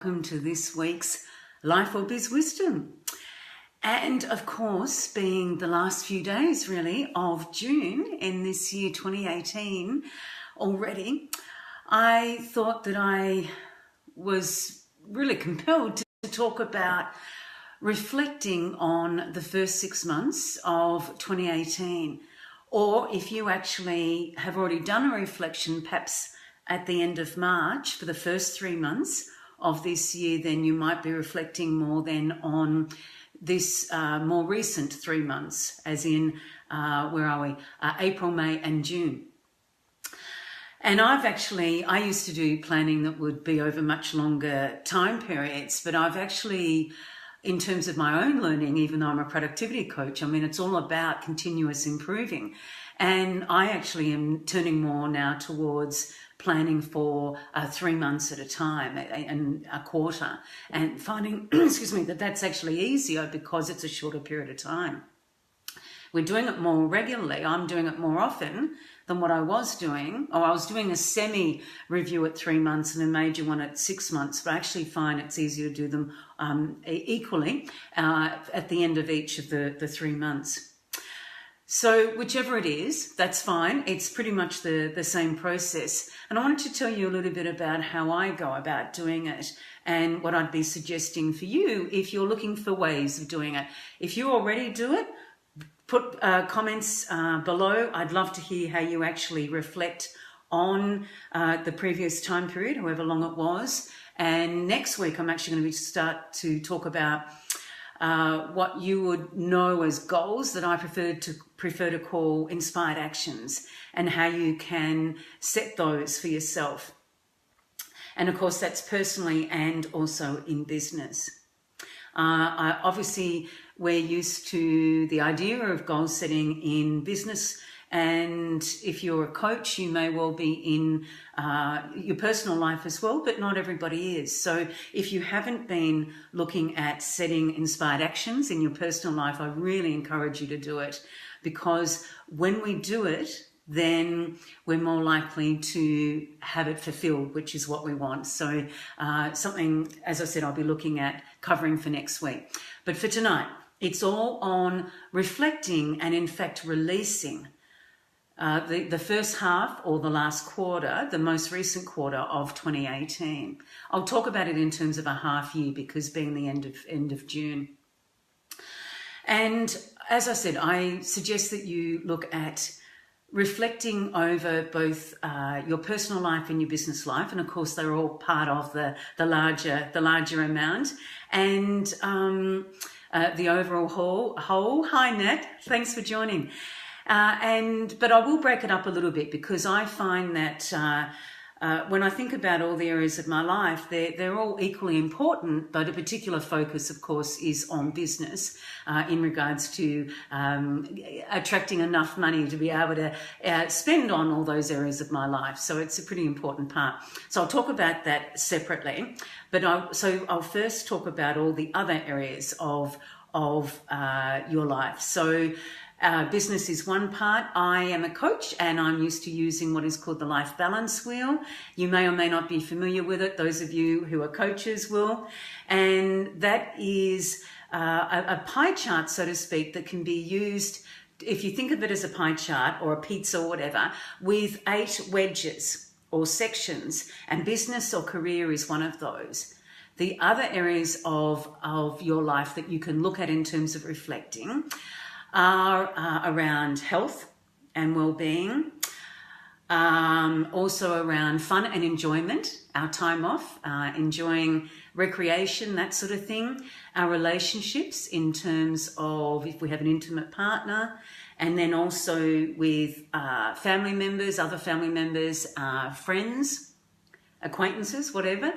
Welcome to this week's Life or Biz Wisdom. And of course, being the last few days really of June in this year 2018 already, I thought that I was really compelled to talk about reflecting on the first 6 months of 2018. Or if you actually have already done a reflection, perhaps at the end of March for the first 3 months of this year, then you might be reflecting more then on this more recent 3 months, as in, where are we? April, May and June. And I used to do planning that would be over much longer time periods, but I've actually, in terms of my own learning, even though I'm a productivity coach, I mean, it's all about continuous improving. And I actually am turning more now towards planning for 3 months at a time and a quarter, and finding, excuse me, that's actually easier because it's a shorter period of time. We're doing it more regularly. I'm doing it more often than what I was doing. Or I was doing a semi-review at 3 months and a major one at 6 months, but I actually find it's easier to do them equally at the end of each of the 3 months. So whichever it is, that's fine. It's pretty much the same process. And I wanted to tell you a little bit about how I go about doing it and what I'd be suggesting for you if you're looking for ways of doing it. If you already do it, put comments below. I'd love to hear how you actually reflect on the previous time period, however long it was. And next week, I'm actually going to start to talk about what you would know as goals that I prefer to call inspired actions, and how you can set those for yourself. And of course, that's personally and also in business. Obviously, we're used to the idea of goal setting in business. And if you're a coach, you may well be in your personal life as well, but not everybody is. So if you haven't been looking at setting inspired actions in your personal life, I really encourage you to do it, because when we do it, then we're more likely to have it fulfilled, which is what we want. So something, as I said, I'll be looking at covering for next week. But for tonight, it's all on reflecting and in fact releasing the first half or the last quarter, the most recent quarter of 2018. I'll talk about it in terms of a half year, because being the end of June. And as I said, I suggest that you look at reflecting over both your personal life and your business life, and of course they're all part of the larger amount, and the overall whole. Hi Nat, thanks for joining. But I will break it up a little bit, because I find that when I think about all the areas of my life, they're all equally important, but a particular focus, of course, is on business in regards to attracting enough money to be able to spend on all those areas of my life. So it's a pretty important part. So I'll talk about that separately, but I'll first talk about all the other areas of your life. So business is one part. I am a coach, and I'm used to using what is called the life balance wheel. You may or may not be familiar with it. Those of you who are coaches will. And that is a pie chart, so to speak, that can be used, if you think of it as a pie chart or a pizza or whatever, with 8 wedges or sections, and business or career is one of those. The other areas of your life that you can look at in terms of reflecting are around health and well-being, also around fun and enjoyment, our time off, enjoying recreation, that sort of thing, our relationships in terms of if we have an intimate partner, and then also with family members, other family members, friends, acquaintances, whatever.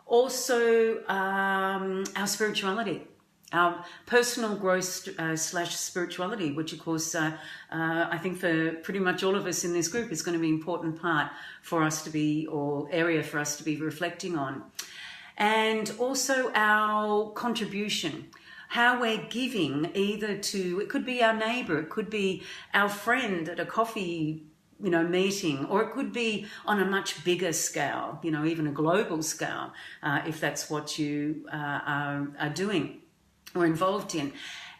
Also our spirituality. Our personal growth / spirituality, which of course I think for pretty much all of us in this group is going to be an important part for us to be, or area for us to be reflecting on. And also our contribution, how we're giving either to, it could be our neighbour, it could be our friend at a coffee meeting, or it could be on a much bigger scale, even a global scale, if that's what you are doing or involved in.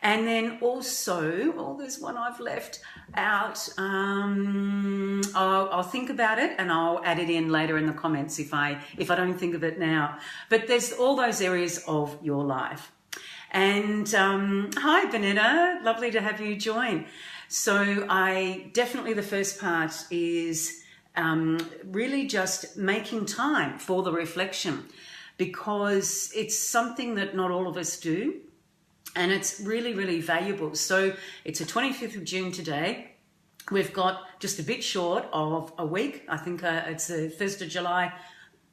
And then also, there's one I've left out. I'll think about it and I'll add it in later in the comments if I don't think of it now. But there's all those areas of your life. And hi, Benetta, lovely to have you join. So the first part is really just making time for the reflection, because it's something that not all of us do. And it's really, really valuable. So it's the 25th of June today. We've got just a bit short of a week. I think it's the 1st of July.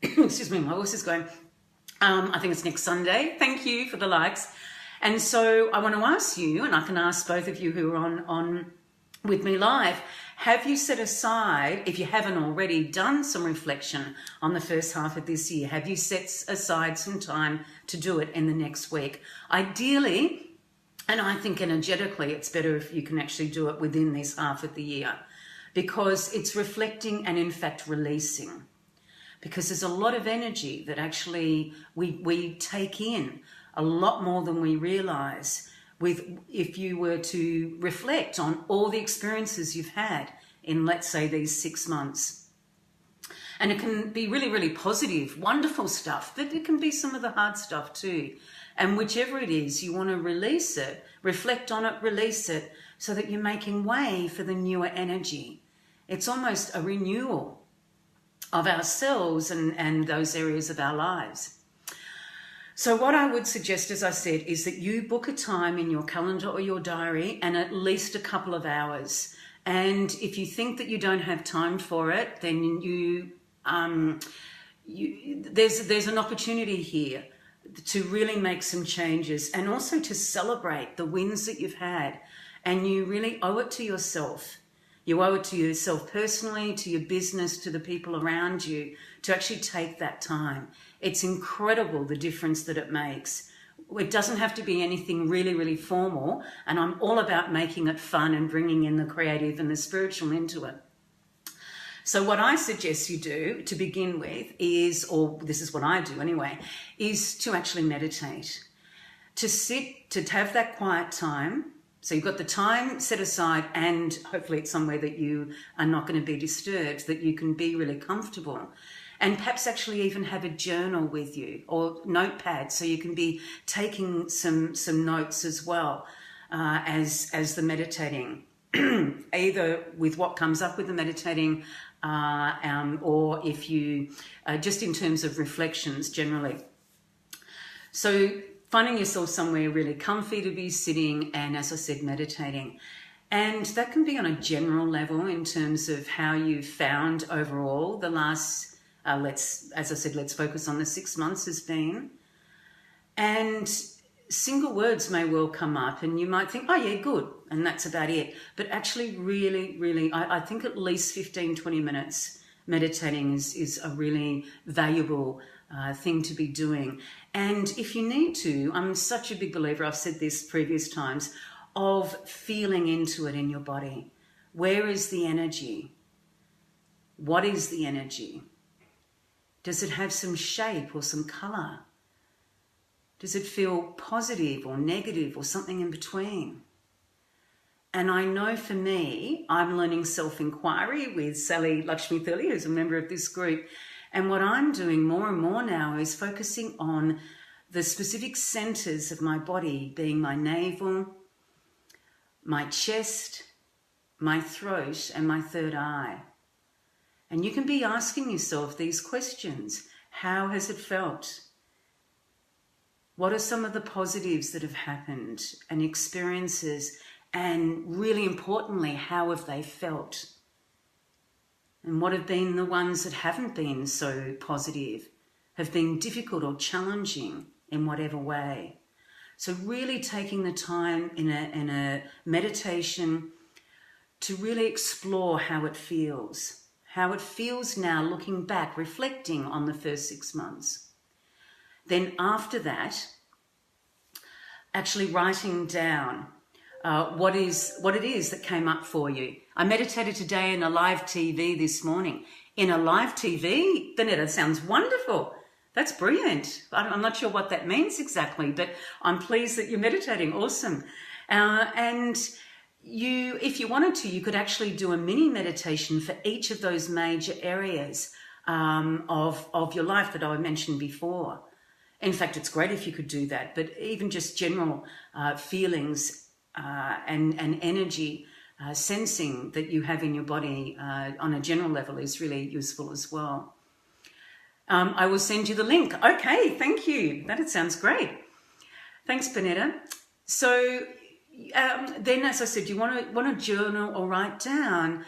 Excuse me, my voice is going. I think it's next Sunday. Thank you for the likes. And so I want to ask you, and I can ask both of you who are on with me live, have you set aside, if you haven't already done some reflection on the first half of this year, have you set aside some time to do it in the next week? Ideally, and I think energetically, it's better if you can actually do it within this half of the year, because it's reflecting and in fact releasing. Because there's a lot of energy that actually we take in, a lot more than we realize, if you were to reflect on all the experiences you've had in, let's say, these 6 months. And it can be really, really positive, wonderful stuff, but it can be some of the hard stuff too. And whichever it is, you want to release it, reflect on it, release it, so that you're making way for the newer energy. It's almost a renewal of ourselves and those areas of our lives. So what I would suggest, as I said, is that you book a time in your calendar or your diary, and at least a couple of hours. And if you think that you don't have time for it, then there's an opportunity here to really make some changes, and also to celebrate the wins that you've had. And you really owe it to yourself. You owe it to yourself personally, to your business, to the people around you, to actually take that time. It's incredible the difference that it makes. It doesn't have to be anything really, really formal, and I'm all about making it fun and bringing in the creative and the spiritual into it. So what I suggest you do to begin with is, or this is what I do anyway, is to actually meditate. To sit, to have that quiet time. So you've got the time set aside, and hopefully it's somewhere that you are not going to be disturbed, that you can be really comfortable. And perhaps actually even have a journal with you, or notepad, so you can be taking some notes as well as the meditating, either with what comes up with the meditating, or if you just in terms of reflections generally. So finding yourself somewhere really comfy to be sitting, and as I said, meditating. And that can be on a general level in terms of how you found overall the last, as I said, let's focus on the 6 months has been. And single words may well come up, and you might think, oh yeah, good, and that's about it. But actually really, really, I think at least 15, 20 minutes meditating is a really valuable thing to be doing. And if you need to, I'm such a big believer, I've said this previous times, of feeling into it in your body. Where is the energy? What is the energy? Does it have some shape or some colour? Does it feel positive or negative or something in between? And I know for me, I'm learning self-inquiry with Sally Lakshmi Thurley, who's a member of this group. And what I'm doing more and more now is focusing on the specific centres of my body, being my navel, my chest, my throat, and my third eye. And you can be asking yourself these questions. How has it felt? What are some of the positives that have happened and experiences? And really importantly, how have they felt? And what have been the ones that haven't been so positive, have been difficult or challenging in whatever way? So really taking the time in a meditation to really explore how it feels now, looking back, reflecting on the first 6 months. Then after that, actually writing down what it is that came up for you. I meditated today in a live TV this morning. In a live TV? Vanetta, sounds wonderful. That's brilliant. I'm not sure what that means exactly, but I'm pleased that you're meditating. Awesome. And if you wanted to, you could actually do a mini meditation for each of those major areas of your life that I mentioned before. In fact, it's great if you could do that, but even just general feelings and energy sensing that you have in your body on a general level is really useful as well. I will send you the link. Okay, thank you. That sounds great. Thanks, Benetta. So then, as I said, you want to journal or write down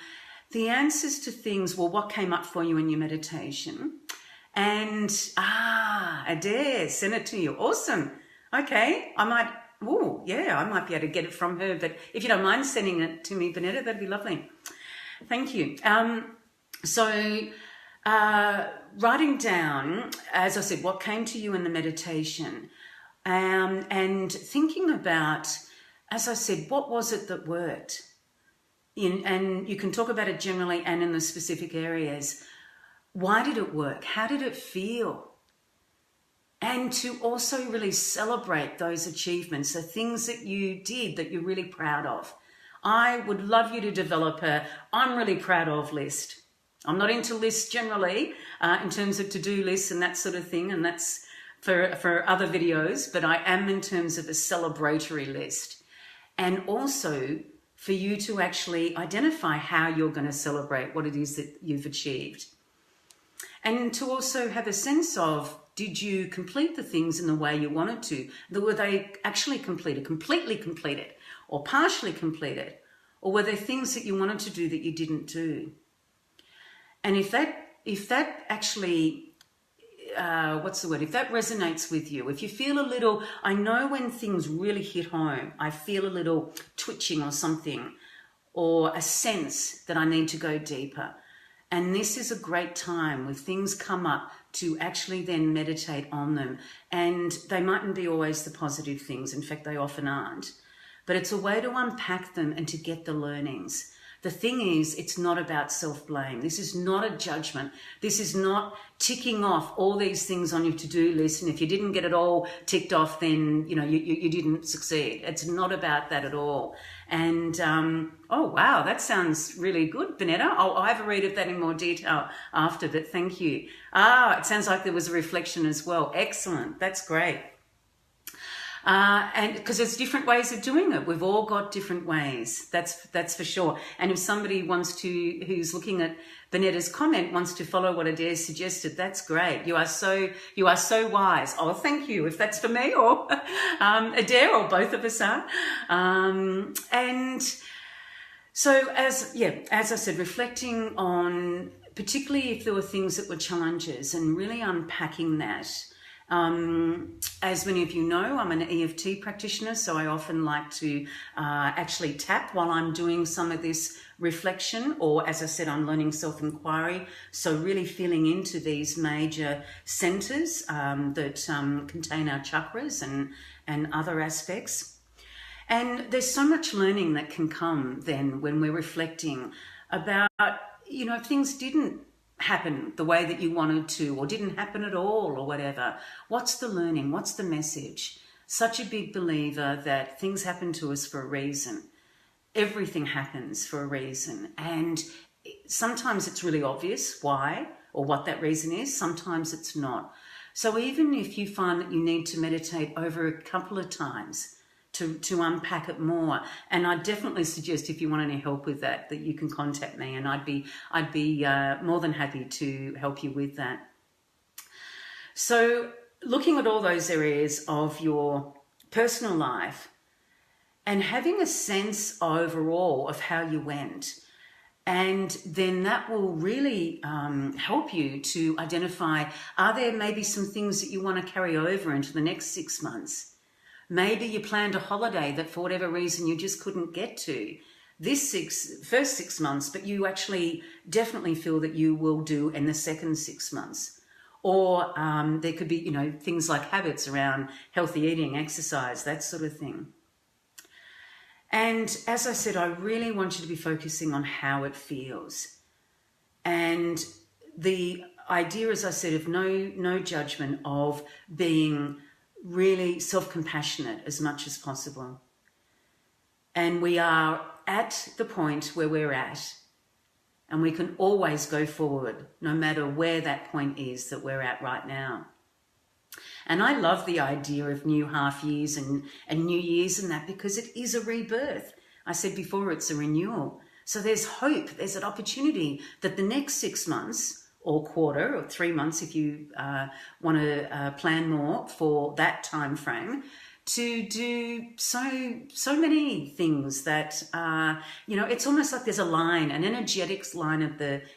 the answers to things. Well, what came up for you in your meditation? And Adair, send it to you. Awesome. Okay, I might be able to get it from her. But if you don't mind sending it to me, Benetta, that'd be lovely. Thank you. Writing down, as I said, what came to you in the meditation, and thinking about, as I said, what was it that worked? And you can talk about it generally and in the specific areas. Why did it work? How did it feel? And to also really celebrate those achievements, the things that you did that you're really proud of. I would love you to develop a I'm really proud of list. I'm not into lists generally in terms of to-do lists and that sort of thing, and that's for other videos, but I am in terms of a celebratory list. And also for you to actually identify how you're going to celebrate what it is that you've achieved. And to also have a sense of, did you complete the things in the way you wanted to? Were they actually completed, completely completed, or partially completed? Or were there things that you wanted to do that you didn't do? And if that actually, if that resonates with you, if you feel a little, I know when things really hit home, I feel a little twitching or something, or a sense that I need to go deeper. And this is a great time when things come up to actually then meditate on them. And they mightn't be always the positive things. In fact, they often aren't. But it's a way to unpack them and to get the learnings. The thing is, it's not about self-blame. This is not a judgment. This is not ticking off all these things on your to-do list. And if you didn't get it all ticked off, then, you didn't succeed. It's not about that at all. And, oh, wow, that sounds really good, Benetta. I'll have a read of that in more detail after, but thank you. It sounds like there was a reflection as well. Excellent. That's great. And because there's different ways of doing it. We've all got different ways. That's for sure. And if somebody who's looking at Benetta's comment wants to follow what Adair suggested, that's great. You are so wise. Oh, thank you. If that's for me or Adair or both of us are. And so as I said, reflecting on particularly if there were things that were challenges and really unpacking that. As many of you know, I'm an EFT practitioner, so I often like to actually tap while I'm doing some of this reflection, or as I said, I'm learning self-inquiry, so really feeling into these major centers that contain our chakras and other aspects. And there's so much learning that can come then when we're reflecting about, if things didn't happen the way that you wanted to, or didn't happen at all, or whatever. What's the learning? What's the message? Such a big believer that things happen to us for a reason. Everything happens for a reason. And sometimes it's really obvious why or what that reason is. Sometimes it's not. So even if you find that you need to meditate over a couple of times to unpack it more. And I definitely suggest if you want any help with that you can contact me, and I'd be more than happy to help you with that. So looking at all those areas of your personal life and having a sense overall of how you went, and then that will really help you to identify, are there maybe some things that you want to carry over into the next 6 months? Maybe you planned a holiday that for whatever reason you just couldn't get to this first 6 months, but you actually definitely feel that you will do in the second 6 months. Or there could be, things like habits around healthy eating, exercise, that sort of thing. And as I said, I really want you to be focusing on how it feels. And the idea, as I said, of no judgment, of being really self-compassionate as much as possible. And we are at the point where we're at, and we can always go forward, no matter where that point is that we're at right now. And I love the idea of new half years and new years and that, because it is a rebirth. I said before, it's a renewal. So there's hope, there's an opportunity that the next 6 months or quarter or 3 months, if you want to plan more for that time frame, to do so many things that, it's almost like there's a line, an energetics line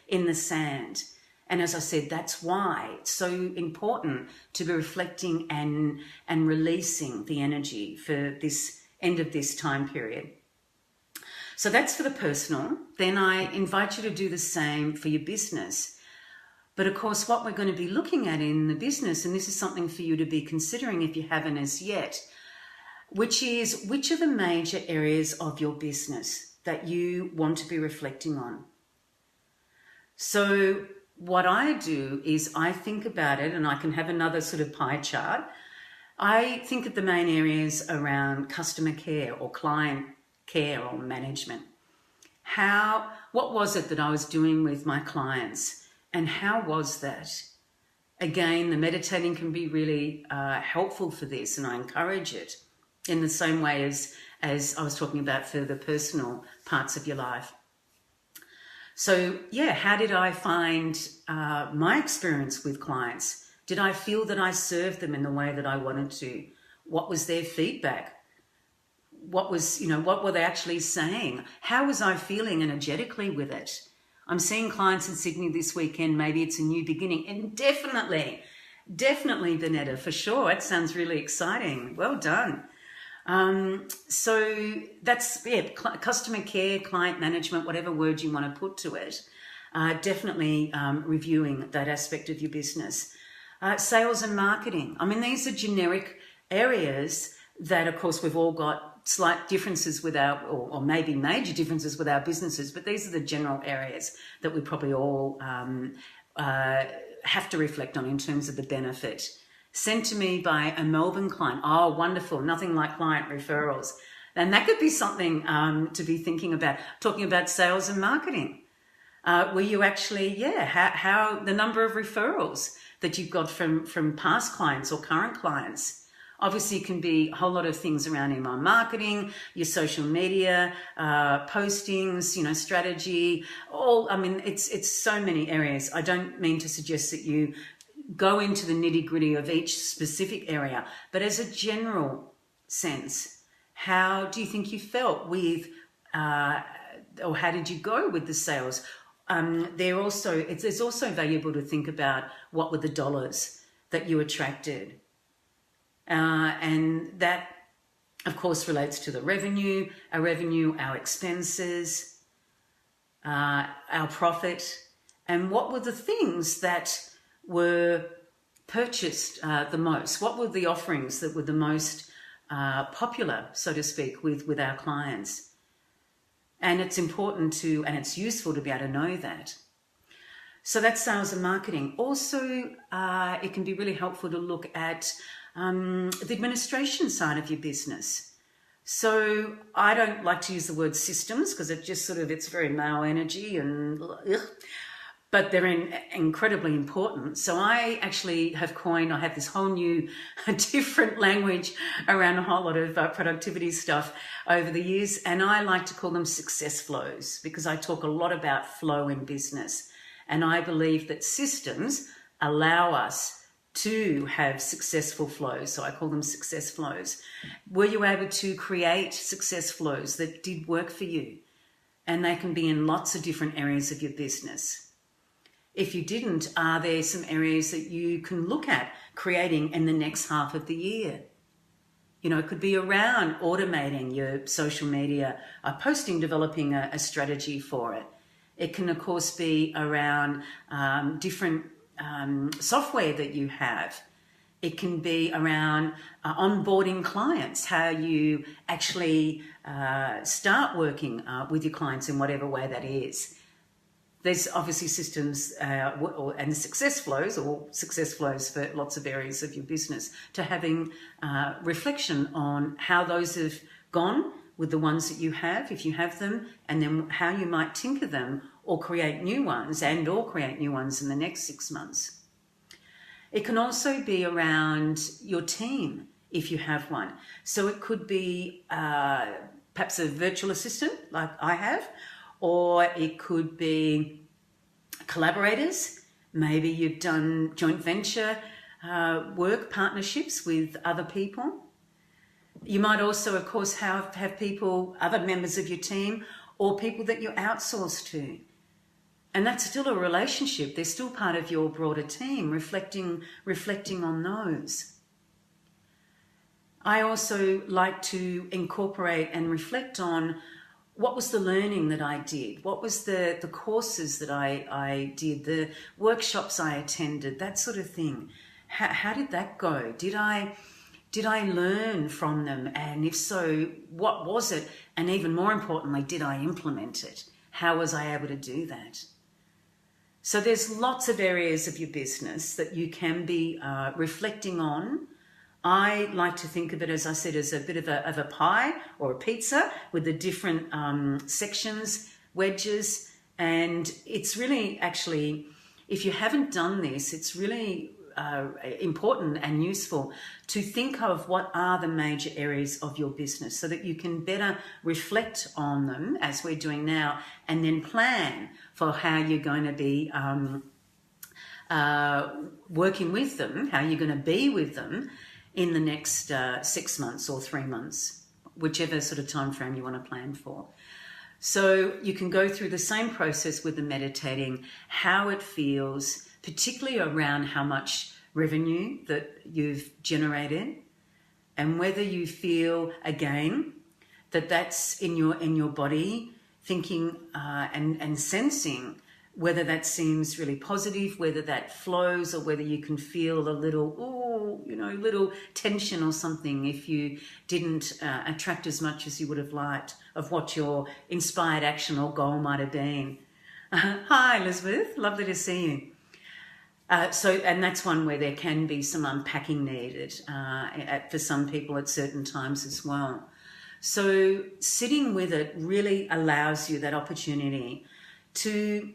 in the sand. And as I said, that's why it's so important to be reflecting and releasing the energy for this end of this time period. So that's for the personal. Then I invite you to do the same for your business. But of course, what we're going to be looking at in the business, and this is something for you to be considering if you haven't as yet, which are the major areas of your business that you want to be reflecting on. So what I do is I think about it, and I can have another sort of pie chart. I think of the main areas around customer care or client care or management. What was it that I was doing with my clients, and how was that? Again, the meditating can be really helpful for this, and I encourage it in the same way as I was talking about for the personal parts of your life. So yeah, how did I find my experience with clients? Did I feel that I served them in the way that I wanted to? What was their feedback? What were they actually saying? How was I feeling energetically with it? I'm seeing clients in Sydney this weekend. Maybe it's a new beginning. And definitely, Vanetta, for sure. It sounds really exciting. Well done. So that's, customer care, client management, whatever word you want to put to it. Definitely reviewing that aspect of your business. Sales and marketing. I mean, these are generic areas that, of course, we've all got slight differences with or maybe major differences with our businesses, but these are the general areas that we probably all have to reflect on in terms of the benefit. Sent to me by a Melbourne client. Oh, wonderful. Nothing like client referrals. And that could be something to be thinking about, talking about sales and marketing. Were you actually, how the number of referrals that you've got from past clients or current clients. Obviously, it can be a whole lot of things around email marketing, your social media, postings, strategy, it's so many areas. I don't mean to suggest that you go into the nitty-gritty of each specific area, but as a general sense, how do you think you felt with, or how did you go with the sales? It's also valuable to think about what were the dollars that you attracted. And that, of course, relates to the revenue, our expenses, our profit, and what were the things that were purchased the most? What were the offerings that were the most popular, so to speak, with our clients? And it's important and it's useful to be able to know that. So that's sales and marketing. Also, it can be really helpful to look at the administration side of your business. So I don't like to use the word systems because it's very male energy and but they're incredibly important. So I actually I have this whole new different language around a whole lot of productivity stuff over the years. And I like to call them success flows because I talk a lot about flow in business. And I believe that systems allow us to have successful flows. So I call them success flows. Were you able to create success flows that did work for you? And they can be in lots of different areas of your business. If you didn't, are there some areas that you can look at creating in the next half of the year? It could be around automating your social media, posting, developing a strategy for it. It can, of course, be around different software that you have. It can be around onboarding clients, how you actually start working with your clients in whatever way that is. There's obviously systems and success flows for lots of areas of your business, to having reflection on how those have gone with the ones that you have, if you have them, and then how you might tinker them or create new ones or create new ones in the next 6 months. It can also be around your team, if you have one. So it could be perhaps a virtual assistant like I have, or it could be collaborators. Maybe you've done joint venture work partnerships with other people. You might also, of course, have people, other members of your team, or people that you outsource to. And that's still a relationship. They're still part of your broader team, reflecting on those. I also like to incorporate and reflect on what was the learning that I did? What was the courses that I did, the workshops I attended, that sort of thing. How did that go? Did I learn from them? And if so, what was it? And even more importantly, did I implement it? How was I able to do that? So there's lots of areas of your business that you can be reflecting on. I like to think of it, as I said, as a bit of a pie or a pizza with the different sections, wedges. And it's really, actually, if you haven't done this, it's really important and useful to think of what are the major areas of your business, so that you can better reflect on them, as we're doing now, and then plan for how you're going to be working with them, how you're going to be with them in the next 6 months or 3 months, whichever sort of time frame you want to plan for. So you can go through the same process with the meditating, how it feels, particularly around how much revenue that you've generated, and whether you feel, again, that that's in your body, thinking and sensing whether that seems really positive, whether that flows, or whether you can feel a little, little tension or something if you didn't attract as much as you would have liked of what your inspired action or goal might have been. Hi, Elizabeth. Lovely to see you. And that's one where there can be some unpacking needed for some people at certain times as well. So sitting with it really allows you that opportunity to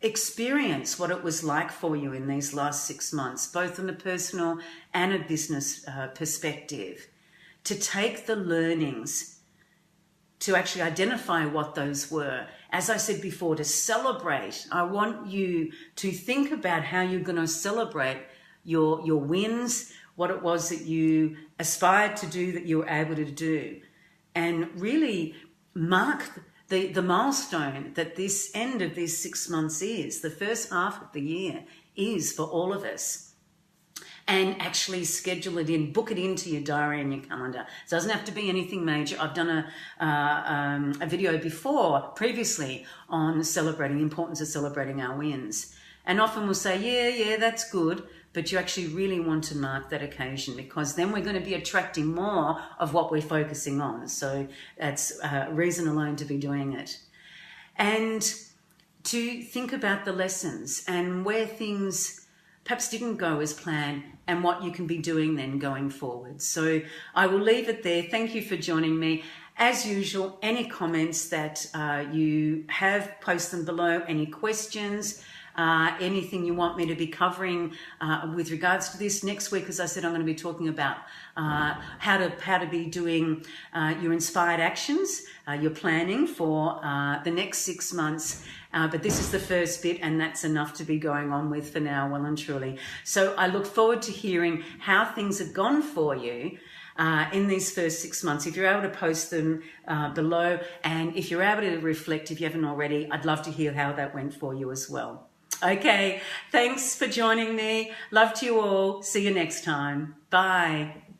experience what it was like for you in these last 6 months, both from a personal and a business perspective, to take the learnings, to actually identify what those were. As I said before, to celebrate. I want you to think about how you're going to celebrate your wins, what it was that you aspired to do, that you were able to do, and really mark the milestone that this end of these 6 months is, the first half of the year is for all of us. And actually schedule it in, book it into your diary and your calendar. It doesn't have to be anything major. I've done a video previously on the importance of celebrating our wins. And often we'll say, yeah, that's good, but you actually really want to mark that occasion, because then we're going to be attracting more of what we're focusing on. So that's reason alone to be doing it. And to think about the lessons and where things perhaps didn't go as planned, and what you can be doing then going forward. So I will leave it there. Thank you for joining me. As usual, any comments that you have, post them below. Any questions, anything you want me to be covering with regards to this. Next week, as I said, I'm going to be talking about how to be doing your inspired actions, your planning for the next 6 months. But this is the first bit, and that's enough to be going on with for now, well and truly. So I look forward to hearing how things have gone for you in these first 6 months. If you're able to post them below, and if you're able to reflect, if you haven't already, I'd love to hear how that went for you as well. Okay, thanks for joining me. Love to you all. See you next time. Bye.